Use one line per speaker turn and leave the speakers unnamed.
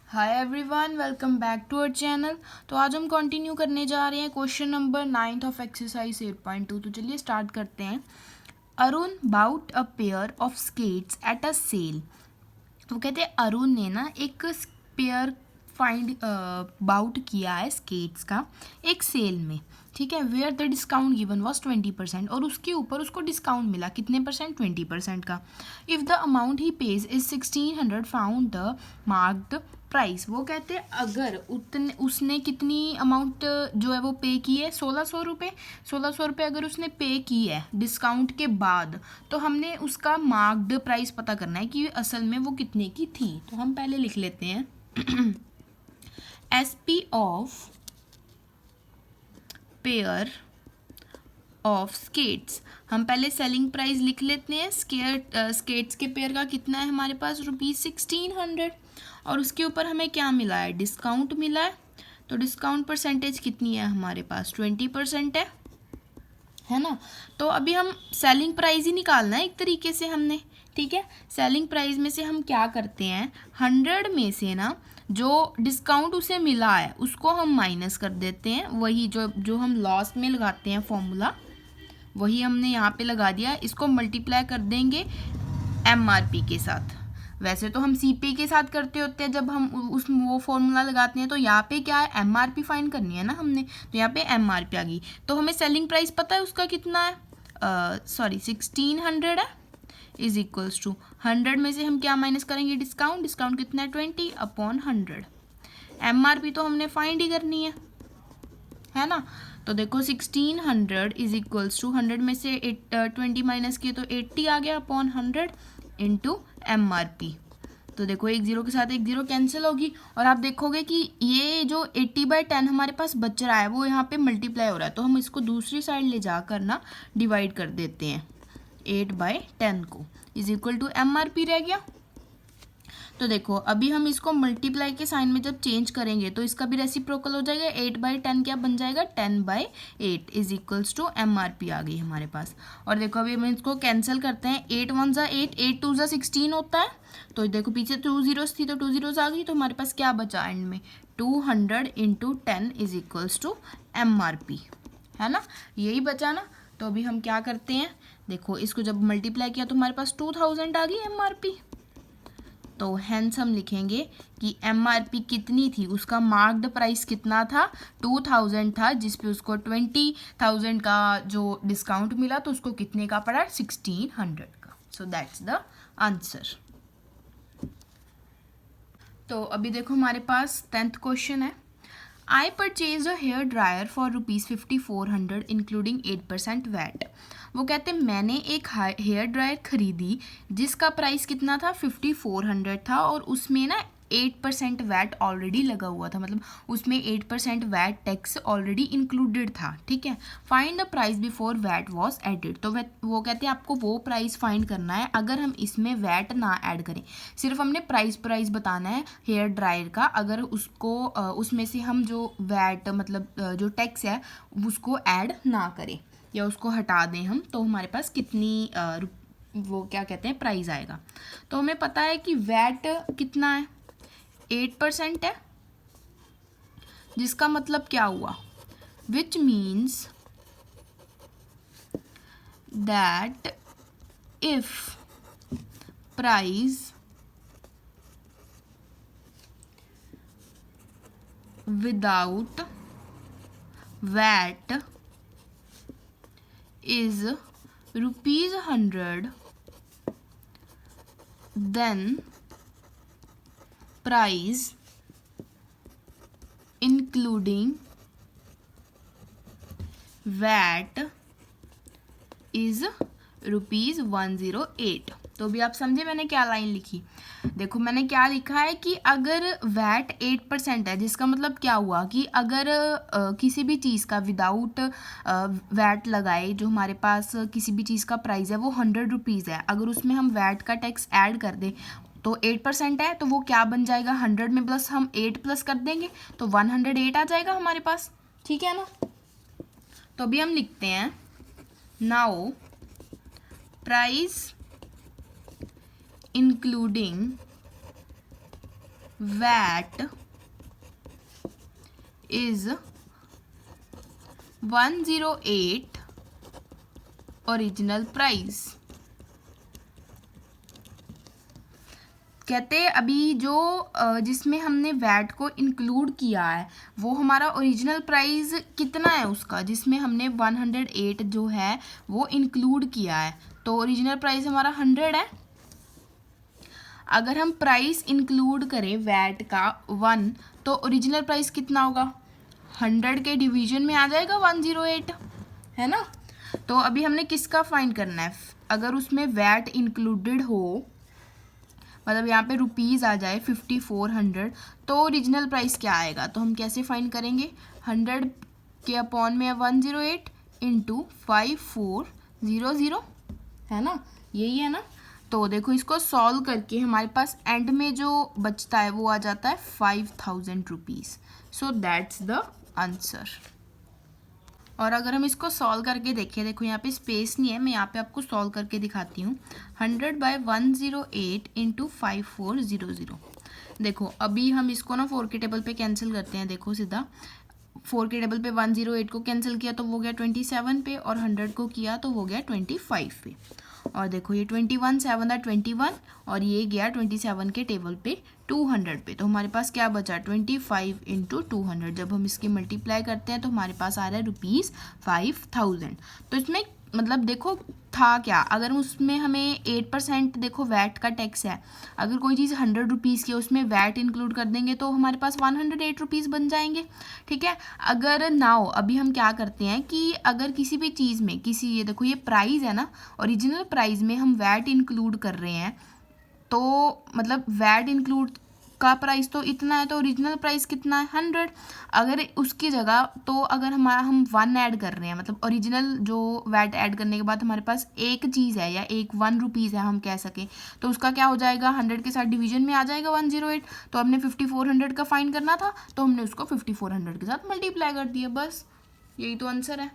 Hi everyone, welcome back to our channel. तो आज हम कंटिन्यू करने जा रहे हैं क्वेश्चन नंबर 9 ऑफ एक्सरसाइज 8.2। तो चलिए स्टार्ट करते हैं। Arun bought a pair of skates at a sale. वो कहते हैं अरुण ने ना एक पेयर फाइंड बाउट किया है स्केट्स का एक सेल में, ठीक है। Where the discount given was 20% और उसके ऊपर उसको डिस्काउंट मिला कितने परसेंट, 20% का। If the amount he page is 1600 found the marked price. वो कहते हैं अगर उतने उसने कितनी अमाउंट जो है वो पे की है, 1600 रुपये। 1600 रुपये अगर उसने पे की है डिस्काउंट के बाद, तो हमने उसका मार्क्ड प्राइस पता करना है कि असल में वो कितने की थी। तो हम पहले लिख लेते हैं SP of pair of skates. हम पहले सेलिंग प्राइस लिख लेते हैं। स्केट्स के पेयर का कितना है हमारे पास, ₹1600। और उसके ऊपर हमें क्या मिला है, डिस्काउंट मिला है। तो डिस्काउंट परसेंटेज कितनी है हमारे पास, 20% है ना। तो अभी हम सेलिंग प्राइस ही निकालना है एक तरीके से हमने, ठीक है। सेलिंग प्राइस में से हम क्या करते हैं, 100 में से ना जो डिस्काउंट उसे मिला है उसको हम माइनस कर देते हैं। वही जो हम लॉस में लगाते हैं फॉर्मूला, वही हमने यहाँ पे लगा दिया। इसको मल्टीप्लाई कर देंगे MRP के साथ। वैसे तो हम CP के साथ करते होते हैं जब हम वो फॉर्मूला लगाते हैं। तो यहाँ पे क्या है, MRP फाइंड करनी है ना हमने, तो यहाँ पे MRP आ गई। तो हमें सेलिंग प्राइस पता है उसका कितना है, 1600 है, इज इक्वल्स टू 100 में से हम क्या माइनस करेंगे, डिस्काउंट। डिस्काउंट कितना है, 20/100। MRP तो हमने फाइंड ही करनी है ना। तो देखो 1600 इज इक्वल्स टू 100 में से 20 माइनस किए तो 80 आ गया अपॉन 100 इंटू MRP। तो देखो एक जीरो के साथ एक जीरो कैंसिल होगी और आप देखोगे कि ये जो 80/10 हमारे पास बच रहा है वो यहाँ पे मल्टीप्लाई हो रहा है। तो हम इसको दूसरी साइड ले जाकर ना डिवाइड कर देते हैं, 8/10 को इज इक्वल टू MRP रह गया। तो देखो अभी हम इसको मल्टीप्लाई के साइन में जब चेंज करेंगे तो इसका भी रेसिप्रोकल हो जाएगा। 8/10 क्या बन जाएगा, 10/8 इज इक्वल्स टू MRP आ गई हमारे पास। और देखो अभी हम इसको कैंसिल करते हैं। 8 1 ज़ा 8, 8 2 ज़ा 16 होता है। तो देखो पीछे 2 जीरोस थी तो 2 जीरोस आ गई। तो हमारे पास क्या बचा एंड में, 200 into 10 is equals to MRP, है ना। यही बचा ना। तो अभी हम क्या करते हैं, देखो इसको जब मल्टीप्लाई किया तो हमारे पास 2000 आ गई MRP। तो हेंस हम लिखेंगे कि MRP कितनी थी, उसका मार्क्ड प्राइस कितना था, 2000 था, जिस पे उसको 20,000 का जो डिस्काउंट मिला तो उसको कितने का पड़ा, 1600 का। So that's the answer. तो अभी देखो हमारे पास 10th क्वेश्चन है। I purchase a hair dryer for ₹5400 including 8% VAT. वो कहते हैं मैंने एक हेयर ड्रायर खरीदी जिसका प्राइस कितना था, 5400 था और उसमें ना 8% वैट ऑलरेडी लगा हुआ था, मतलब उसमें 8% वैट टैक्स ऑलरेडी इंक्लूडेड था, ठीक है। Find the price before VAT was added. तो वो कहते हैं आपको वो प्राइस फाइंड करना है अगर हम इसमें वैट ना ऐड करें। सिर्फ हमने प्राइस बताना है हेयर ड्रायर का। अगर उसको उसमें से हम जो वैट मतलब जो टैक्स है उसको ऐड ना करें या उसको हटा दें हम, तो हमारे पास कितनी वो क्या कहते हैं प्राइस आएगा। तो हमें पता है कि वैट कितना है, 8% है, जिसका मतलब क्या हुआ, which means that if price without VAT is ₹100, then price including VAT is ₹108। तो भी आप समझे मैंने क्या लाइन लिखी। देखो मैंने क्या लिखा है कि अगर वैट 8% है, जिसका मतलब क्या हुआ कि अगर किसी भी चीज़ का विदाउट वैट लगाए, जो हमारे पास किसी भी चीज़ का प्राइस है वो ₹100 है, अगर उसमें हम वैट का टैक्स ऐड कर दें तो 8% है, तो वो क्या बन जाएगा, 100 में प्लस हम 8 प्लस कर देंगे तो 108 आ जाएगा हमारे पास, ठीक है ना। तो अभी हम लिखते हैं now price including VAT is 108 original price. कहते हैं अभी जो जिसमें हमने वैट को इंक्लूड किया है वो हमारा ओरिजिनल प्राइस कितना है उसका, जिसमें हमने 108 जो है वो इंक्लूड किया है, तो ओरिजिनल प्राइस हमारा 100 है। अगर हम प्राइस इंक्लूड करें वैट का 1 तो ओरिजिनल प्राइस कितना होगा, 100 के डिवीजन में आ जाएगा 108, है ना। तो अभी हमने किसका फाइंड करना है, अगर उसमें वैट इंक्लूडेड हो, मतलब यहाँ पे रुपीज़ आ जाए 5400, तो ओरिजिनल प्राइस क्या आएगा, तो हम कैसे फाइंड करेंगे, 100 के अपॉन में 108 इंटू 5400, है ना, यही है ना। तो देखो इसको सॉल्व करके हमारे पास एंड में जो बचता है वो आ जाता है 5000 rupees. So that's the answer. और अगर हम इसको सॉल्व करके देखें, देखो यहाँ पे स्पेस नहीं है, मैं यहाँ पे आपको सॉल्व करके दिखाती हूँ। 100/108 इंटू 5400। देखो अभी हम इसको ना 4 के टेबल पे कैंसिल करते हैं। देखो सीधा 4 के टेबल पे 108 को कैंसिल किया तो वो गया 27 पे, और 100 को किया तो वो गया 25 पे। और देखो ये 21 7 21, और ये गया 27 के टेबल पे 200 पे। तो हमारे पास क्या बचा, 25 इंटू 200। जब हम इसकी मल्टीप्लाई करते हैं तो हमारे पास आ रहा है ₹5000। तो इसमें मतलब देखो था क्या, अगर उसमें हमें 8% देखो वैट का टैक्स है, अगर कोई चीज़ 100 रुपीज़ की उसमें वैट इंक्लूड कर देंगे तो हमारे पास 108 रुपीज़ बन जाएंगे, ठीक है। अगर नाउ अभी हम क्या करते हैं कि अगर किसी भी चीज़ में किसी, ये देखो ये प्राइस है ना, ओरिजिनल प्राइस में हम वैट इंक्लूड कर रहे हैं, तो मतलब वैट इंक्लूड का प्राइस तो इतना है, तो ओरिजिनल प्राइस कितना है 100। अगर उसकी जगह तो अगर हम 1 ऐड कर रहे हैं, मतलब ओरिजिनल जो वैट ऐड करने के बाद हमारे पास एक चीज़ है या एक 1 रुपीज़ है हम कह सकें, तो उसका क्या हो जाएगा, 100 के साथ डिवीजन में आ जाएगा 108। तो हमने 5400 का फाइंड करना था, तो हमने उसको 5400 के साथ मल्टीप्लाई कर दिया, बस यही तो आंसर है।